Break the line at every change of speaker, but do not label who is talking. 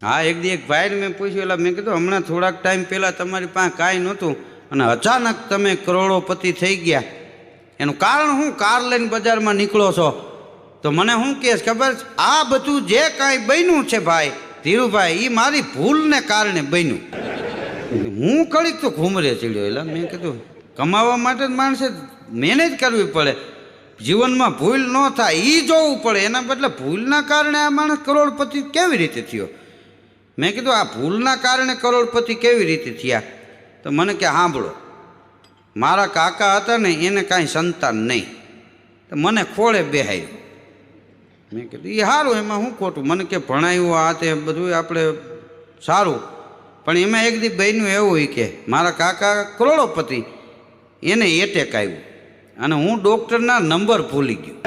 હા, એક દી એક ભાઈને મેં પૂછ્યું, એટલે મેં કીધું હમણાં થોડાક ટાઈમ પહેલાં તમારી પાસે કાંઈ નહોતું અને અચાનક તમે કરોડોપતિ થઈ ગયા, એનું કારણ શું? કાર લઈને બજારમાં નીકળો છો તો મને શું કહેશ ખબર? આ બધું જે કાંઈ બન્યું છે ભાઈ ધીરુભાઈ, એ મારી ભૂલને કારણે બન્યું. હું કડીક તો ઘૂમરે ચડ્યો. એટલે મેં કીધું કમાવા માટે જ માણસે મહેનત કરવી પડે, જીવનમાં ભૂલ ન થાય એ જોવું પડે. એના બદલે ભૂલના કારણે આ માણસ કરોડપતિ કેવી રીતે થયો? મેં કીધું આ ભૂલના કારણે કરોડપતિ કેવી રીતે થયા? તો મને કે સાંભળો, મારા કાકા હતા ને એને કાંઈ સંતાન નહીં, તો મને ખોળે બેહાયું. મેં કીધું એ સારું, એમાં શું ખોટું? મને કે ભણાયું આ તે બધું આપણે સારું, પણ એમાં એક દી બન્યું એવું કે મારા કાકા કરોડોપતિ, એને એટેક આવ્યું અને હું ડૉક્ટરના નંબર ભૂલી ગયો.